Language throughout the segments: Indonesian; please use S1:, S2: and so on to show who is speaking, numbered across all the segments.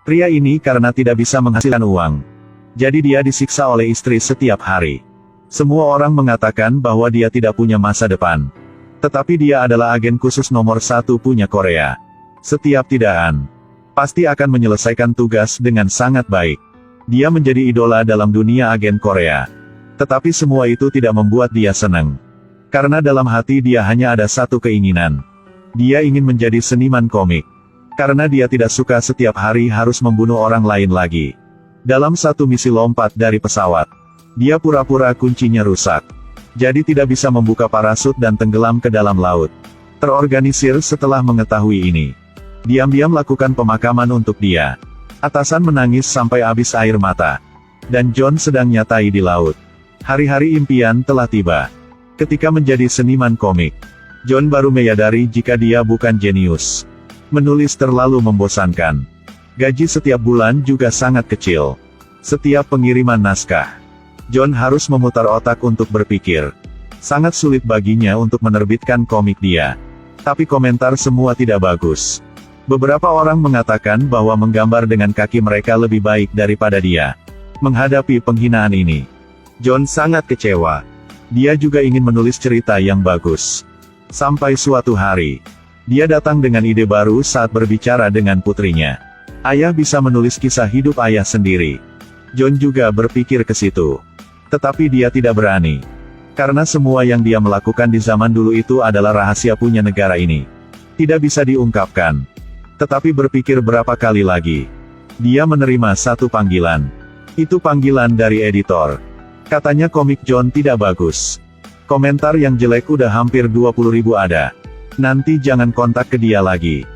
S1: Pria ini karena tidak bisa menghasilkan uang. Jadi dia disiksa oleh istri setiap hari. Semua orang mengatakan bahwa dia tidak punya masa depan. Tetapi dia adalah agen khusus nomor 1 punya Korea. Setiap tidaan pasti akan menyelesaikan tugas dengan sangat baik. Dia menjadi idola dalam dunia agen Korea. Tetapi semua itu tidak membuat dia senang. Karena dalam hati dia hanya ada satu keinginan. Dia ingin menjadi seniman komik. Karena dia tidak suka setiap hari harus membunuh orang lain lagi. Dalam satu misi lompat dari pesawat, dia pura-pura kuncinya rusak. Jadi tidak bisa membuka parasut dan tenggelam ke dalam laut. Terorganisir setelah mengetahui ini. Diam-diam lakukan pemakaman untuk dia. Atasan menangis sampai habis air mata. Dan John sedang nyatai di laut. Hari-hari impian telah tiba. Ketika menjadi seniman komik, John baru menyadari jika dia bukan jenius. Menulis terlalu membosankan. Gaji setiap bulan juga sangat kecil. Setiap pengiriman naskah, John harus memutar otak untuk berpikir. Sangat sulit baginya untuk menerbitkan komik dia. Tapi komentar semua tidak bagus. Beberapa orang mengatakan bahwa menggambar dengan kaki mereka lebih baik daripada dia. Menghadapi penghinaan ini, John sangat kecewa. Dia juga ingin menulis cerita yang bagus. Sampai suatu hari, dia datang dengan ide baru saat berbicara dengan putrinya. Ayah bisa menulis kisah hidup ayah sendiri. John juga berpikir ke situ. Tetapi dia tidak berani. Karena semua yang dia melakukan di zaman dulu itu adalah rahasia punya negara ini. Tidak bisa diungkapkan. Tetapi berpikir berapa kali lagi. Dia menerima satu panggilan. Itu panggilan dari editor. Katanya komik John tidak bagus. Komentar yang jelek udah hampir 20.000 ada. Nanti jangan kontak ke dia lagi.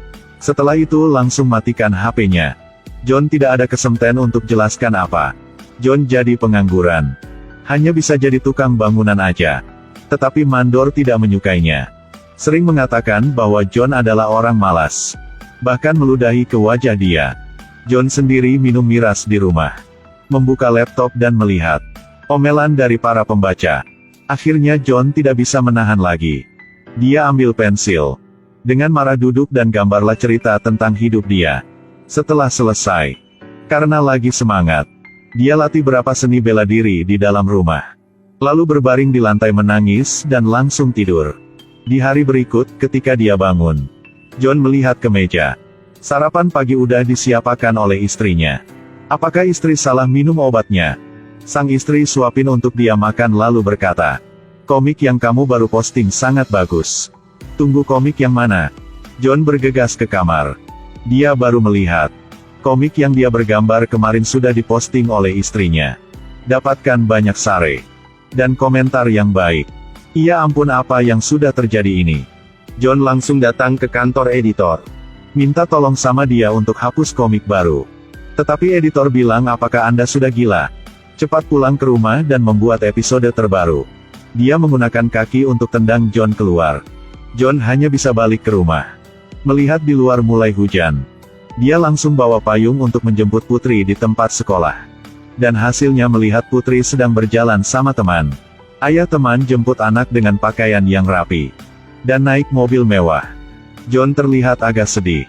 S1: Setelah itu langsung matikan HP-nya. John tidak ada kesempatan untuk jelaskan apa. John jadi pengangguran. Hanya bisa jadi tukang bangunan aja. Tetapi mandor tidak menyukainya. Sering mengatakan bahwa John adalah orang malas. Bahkan meludahi ke wajah dia. John sendiri minum miras di rumah. Membuka laptop dan melihat omelan dari para pembaca. Akhirnya John tidak bisa menahan lagi. Dia ambil pensil. Dengan marah duduk dan gambarlah cerita tentang hidup dia. Setelah selesai, karena lagi semangat, dia latih berapa seni bela diri di dalam rumah. Lalu berbaring di lantai menangis dan langsung tidur. Di hari berikut, ketika dia bangun, John melihat ke meja. Sarapan pagi udah disiapkan oleh istrinya. Apakah istri salah minum obatnya? Sang istri suapin untuk dia makan lalu berkata, "Komik yang kamu baru posting sangat bagus. Tunggu komik yang mana?" John bergegas ke kamar. Dia baru melihat. Komik yang dia bergambar kemarin sudah diposting oleh istrinya. Dapatkan banyak sare. Dan komentar yang baik. Ya ampun, apa yang sudah terjadi ini? John langsung datang ke kantor editor. Minta tolong sama dia untuk hapus komik baru. Tetapi editor bilang, apakah Anda sudah gila? Cepat pulang ke rumah dan membuat episode terbaru. Dia menggunakan kaki untuk tendang John keluar. John hanya bisa balik ke rumah. Melihat di luar mulai hujan. Dia langsung bawa payung untuk menjemput putri di tempat sekolah. Dan hasilnya melihat putri sedang berjalan sama teman. Ayah teman jemput anak dengan pakaian yang rapi. Dan naik mobil mewah. John terlihat agak sedih.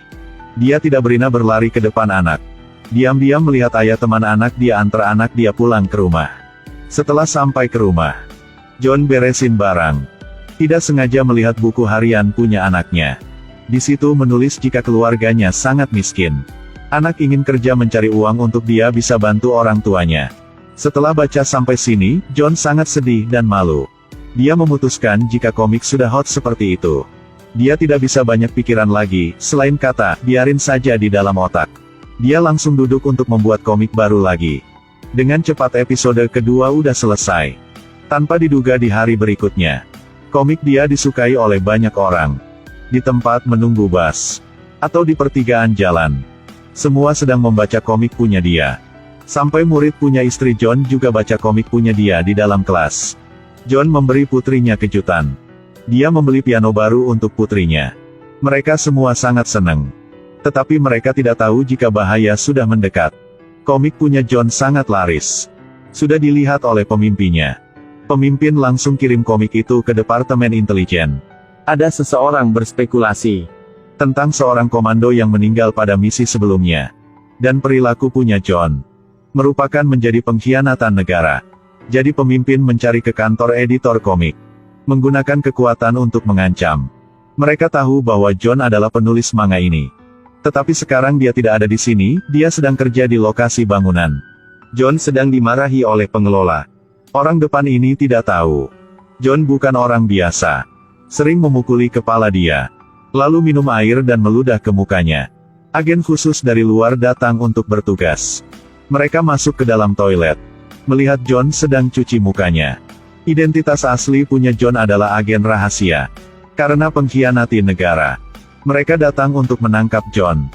S1: Dia tidak berani berlari ke depan anak. Diam-diam melihat ayah teman anak dia antar anak dia pulang ke rumah. Setelah sampai ke rumah, John beresin barang. Tidak sengaja melihat buku harian punya anaknya. Di situ menulis jika keluarganya sangat miskin. Anak ingin kerja mencari uang untuk dia bisa bantu orang tuanya. Setelah baca sampai sini, John sangat sedih dan malu. Dia memutuskan jika komik sudah hot seperti itu. Dia tidak bisa banyak pikiran lagi, selain kata, biarin saja di dalam otak. Dia langsung duduk untuk membuat komik baru lagi. Dengan cepat episode kedua udah selesai. Tanpa diduga di hari berikutnya, komik dia disukai oleh banyak orang. Di tempat menunggu bus. Atau di pertigaan jalan. Semua sedang membaca komik punya dia. Sampai murid punya istri John juga baca komik punya dia di dalam kelas. John memberi putrinya kejutan. Dia membeli piano baru untuk putrinya. Mereka semua sangat senang. Tetapi mereka tidak tahu jika bahaya sudah mendekat. Komik punya John sangat laris. Sudah dilihat oleh pemimpinya. Pemimpin langsung kirim komik itu ke Departemen Intelijen. Ada seseorang berspekulasi tentang seorang komando yang meninggal pada misi sebelumnya. Dan perilaku punya John merupakan menjadi pengkhianatan negara. Jadi pemimpin mencari ke kantor editor komik, menggunakan kekuatan untuk mengancam. Mereka tahu bahwa John adalah penulis manga ini. Tetapi sekarang dia tidak ada di sini, dia sedang kerja di lokasi bangunan. John sedang dimarahi oleh pengelola. Orang depan ini tidak tahu. John bukan orang biasa. Sering memukuli kepala dia. Lalu minum air dan meludah ke mukanya. Agen khusus dari luar datang untuk bertugas. Mereka masuk ke dalam toilet. Melihat John sedang cuci mukanya. Identitas asli punya John adalah agen rahasia. Karena pengkhianati negara. Mereka datang untuk menangkap John.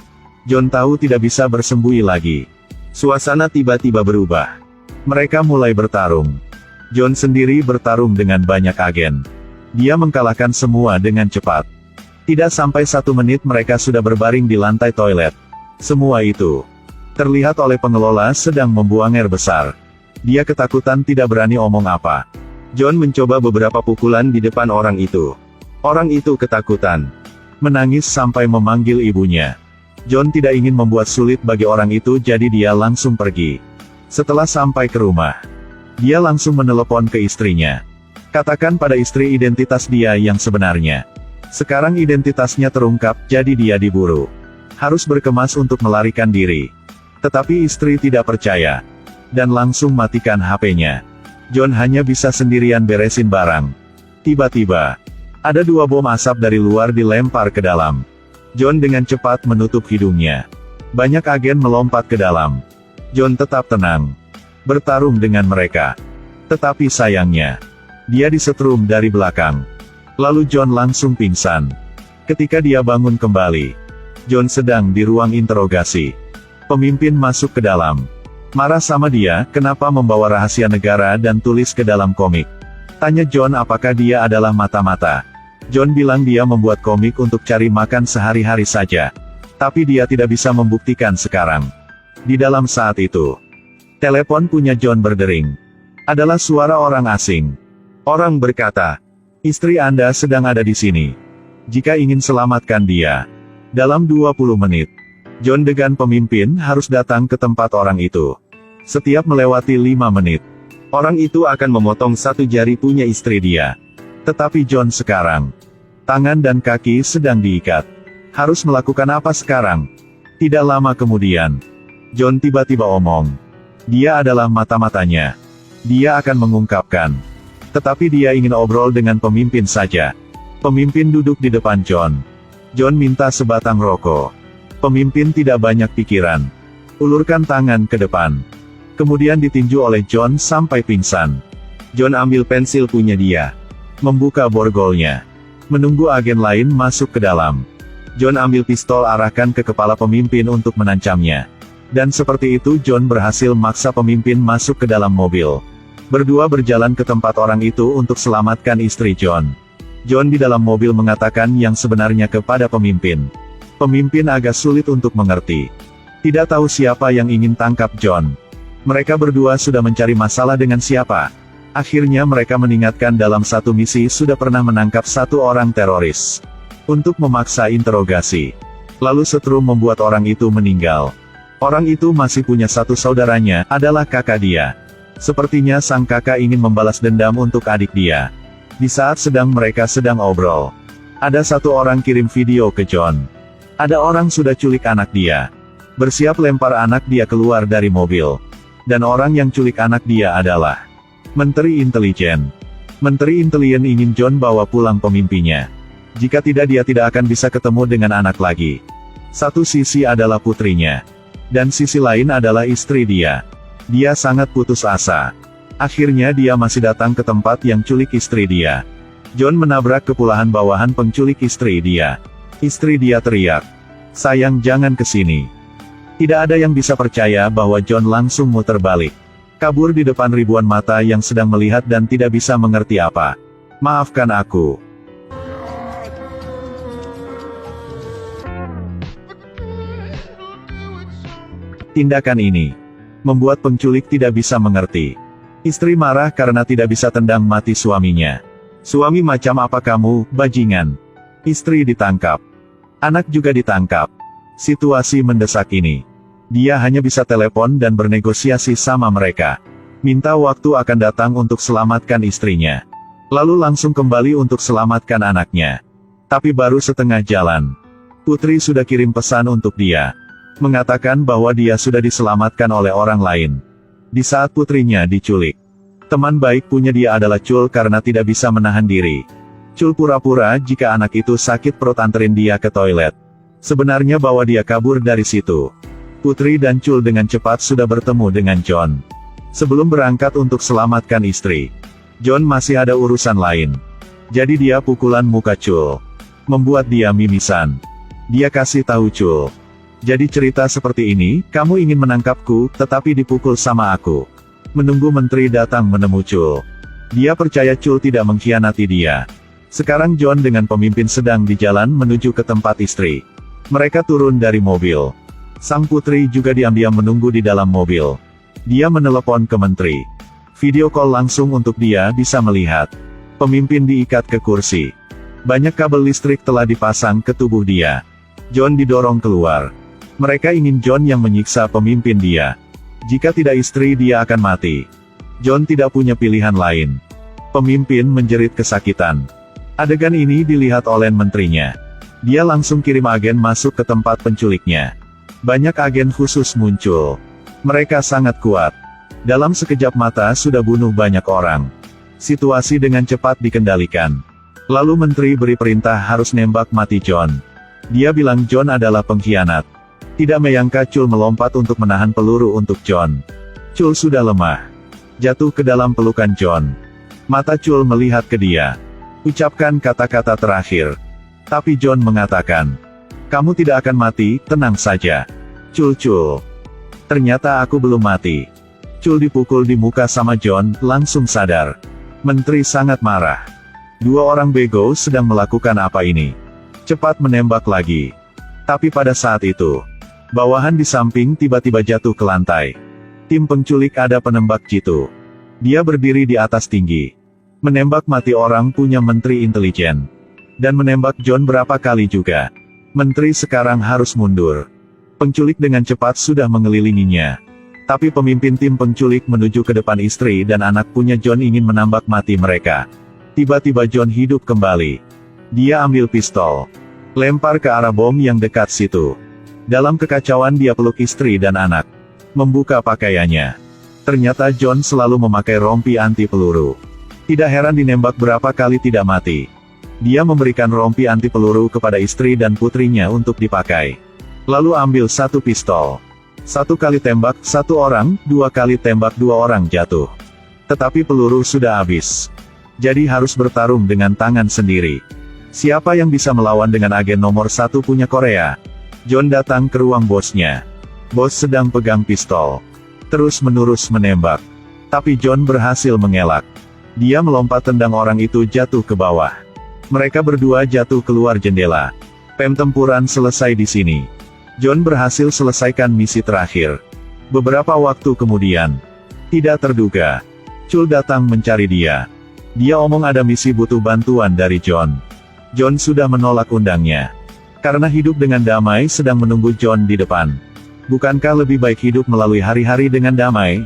S1: John tahu tidak bisa bersembunyi lagi. Suasana tiba-tiba berubah. Mereka mulai bertarung. John sendiri bertarung dengan banyak agen. Dia mengalahkan semua dengan cepat. Tidak sampai 1 menit mereka sudah berbaring di lantai toilet. Semua itu terlihat oleh pengelola sedang membuang air besar. Dia ketakutan tidak berani omong apa. John mencoba beberapa pukulan di depan orang itu. Orang itu ketakutan. Menangis sampai memanggil ibunya. John tidak ingin membuat sulit bagi orang itu jadi dia langsung pergi. Setelah sampai ke rumah, dia langsung menelepon ke istrinya. Katakan pada istri identitas dia yang sebenarnya. Sekarang identitasnya terungkap, jadi dia diburu. Harus berkemas untuk melarikan diri. Tetapi istri tidak percaya. Dan langsung matikan HP-nya. John hanya bisa sendirian beresin barang. Tiba-tiba, ada 2 bom asap dari luar dilempar ke dalam. John dengan cepat menutup hidungnya. Banyak agen melompat ke dalam. John tetap tenang. Bertarung dengan mereka. Tetapi sayangnya, dia disetrum dari belakang. Lalu John langsung pingsan. Ketika dia bangun kembali, John sedang di ruang interogasi. Pemimpin masuk ke dalam. Marah sama dia, kenapa membawa rahasia negara dan tulis ke dalam komik. Tanya John apakah dia adalah mata-mata. John bilang dia membuat komik untuk cari makan sehari-hari saja. Tapi dia tidak bisa membuktikan sekarang. Di dalam saat itu, telepon punya John berdering. Adalah suara orang asing. Orang berkata, istri Anda sedang ada di sini. Jika ingin selamatkan dia, dalam 20 menit, John dengan pemimpin harus datang ke tempat orang itu. Setiap melewati 5 menit, orang itu akan memotong 1 jari punya istri dia. Tetapi John sekarang, tangan dan kaki sedang diikat. Harus melakukan apa sekarang? Tidak lama kemudian, John tiba-tiba omong. Dia adalah mata-matanya. Dia akan mengungkapkan. Tetapi dia ingin obrol dengan pemimpin saja. Pemimpin duduk di depan John. John minta sebatang rokok. Pemimpin tidak banyak pikiran. Ulurkan tangan ke depan. Kemudian ditinju oleh John sampai pingsan. John ambil pensil punya dia. Membuka borgolnya. Menunggu agen lain masuk ke dalam. John ambil pistol arahkan ke kepala pemimpin untuk menancamnya. Dan seperti itu John berhasil maksa pemimpin masuk ke dalam mobil. Berdua berjalan ke tempat orang itu untuk selamatkan istri John. John di dalam mobil mengatakan yang sebenarnya kepada pemimpin. Pemimpin agak sulit untuk mengerti. Tidak tahu siapa yang ingin tangkap John. Mereka berdua sudah mencari masalah dengan siapa. Akhirnya mereka mengingatkan dalam satu misi sudah pernah menangkap 1 orang teroris. Untuk memaksa interogasi. Lalu setrum membuat orang itu meninggal. Orang itu masih punya 1 saudaranya, adalah kakak dia. Sepertinya sang kakak ingin membalas dendam untuk adik dia. Di saat mereka sedang obrol, ada 1 orang kirim video ke John. Ada orang sudah culik anak dia. Bersiap lempar anak dia keluar dari mobil. Dan orang yang culik anak dia adalah Menteri Intelijen. Menteri Intelijen ingin John bawa pulang pemimpinnya. Jika tidak dia tidak akan bisa ketemu dengan anak lagi. Satu sisi adalah putrinya. Dan sisi lain adalah istri dia. Dia sangat putus asa. Akhirnya dia masih datang ke tempat yang culik istri dia. John menabrak kepulahan bawahan penculik istri dia. Istri dia teriak, "Sayang jangan kesini." Tidak ada yang bisa percaya bahwa John langsung muter balik. Kabur di depan ribuan mata yang sedang melihat dan tidak bisa mengerti apa. "Maafkan aku." Tindakan ini membuat penculik tidak bisa mengerti. Istri marah karena tidak bisa tendang mati suaminya. "Suami macam apa kamu, bajingan?" Istri ditangkap. Anak juga ditangkap. Situasi mendesak ini Dia hanya bisa telepon dan bernegosiasi sama mereka. Minta waktu akan datang untuk selamatkan istrinya. Lalu langsung kembali untuk selamatkan anaknya. Tapi baru setengah jalan, Putri sudah kirim pesan untuk dia. Mengatakan bahwa dia sudah diselamatkan oleh orang lain. Di saat putrinya diculik. Teman baik punya dia adalah Chul karena tidak bisa menahan diri. Chul pura-pura jika anak itu sakit perut anterin dia ke toilet. Sebenarnya bahwa dia kabur dari situ. Putri dan Chul dengan cepat sudah bertemu dengan John. Sebelum berangkat untuk selamatkan istri, John masih ada urusan lain. Jadi dia pukulan muka Chul. Membuat dia mimisan. Dia kasih tahu Chul. Jadi cerita seperti ini, kamu ingin menangkapku, tetapi dipukul sama aku. Menunggu menteri datang menemui Chul. Dia percaya Chul tidak mengkhianati dia. Sekarang John dengan pemimpin sedang di jalan menuju ke tempat istri. Mereka turun dari mobil. Sang putri juga diam-diam menunggu di dalam mobil. Dia menelepon ke menteri. Video call langsung untuk dia bisa melihat. Pemimpin diikat ke kursi. Banyak kabel listrik telah dipasang ke tubuh dia. John didorong keluar. Mereka ingin John yang menyiksa pemimpin dia. Jika tidak istri dia akan mati. John tidak punya pilihan lain. Pemimpin menjerit kesakitan. Adegan ini dilihat oleh menterinya. Dia langsung kirim agen masuk ke tempat penculiknya. Banyak agen khusus muncul. Mereka sangat kuat. Dalam sekejap mata sudah bunuh banyak orang. Situasi dengan cepat dikendalikan. Lalu menteri beri perintah harus nembak mati John. Dia bilang John adalah pengkhianat. Tidak menyangka Chul melompat untuk menahan peluru untuk John. Chul sudah lemah. Jatuh ke dalam pelukan John. Mata Chul melihat ke dia. Ucapkan kata-kata terakhir. Tapi John mengatakan, kamu tidak akan mati, tenang saja. Chul. Ternyata aku belum mati. Chul dipukul di muka sama John, langsung sadar. Menteri sangat marah. Dua orang bego sedang melakukan apa ini? Cepat menembak lagi. Tapi pada saat itu, bawahan di samping tiba-tiba jatuh ke lantai. Tim penculik ada penembak jitu. Dia berdiri di atas tinggi. Menembak mati orang punya menteri intelijen. Dan menembak John berapa kali juga. Menteri sekarang harus mundur. Penculik dengan cepat sudah mengelilinginya. Tapi pemimpin tim penculik menuju ke depan istri dan anak punya John ingin menembak mati mereka. Tiba-tiba John hidup kembali. Dia ambil pistol. Lempar ke arah bom yang dekat situ. Dalam kekacauan dia peluk istri dan anak. Membuka pakaiannya. Ternyata John selalu memakai rompi anti peluru. Tidak heran dinembak berapa kali tidak mati. Dia memberikan rompi anti peluru kepada istri dan putrinya untuk dipakai. Lalu ambil satu pistol. Satu kali tembak, satu orang, dua kali tembak dua orang jatuh. Tetapi peluru sudah habis. Jadi harus bertarung dengan tangan sendiri. Siapa yang bisa melawan dengan agen nomor 1 punya Korea? John datang ke ruang bosnya. Bos sedang pegang pistol. Terus-menerus menembak. Tapi John berhasil mengelak. Dia melompat tendang orang itu jatuh ke bawah. Mereka berdua jatuh keluar jendela. Tempuran selesai di sini. John berhasil selesaikan misi terakhir. Beberapa waktu kemudian, tidak terduga, Chul datang mencari dia. Dia omong ada misi butuh bantuan dari John. John sudah menolak undangnya. Karena hidup dengan damai sedang menunggu John di depan. Bukankah lebih baik hidup melalui hari-hari dengan damai?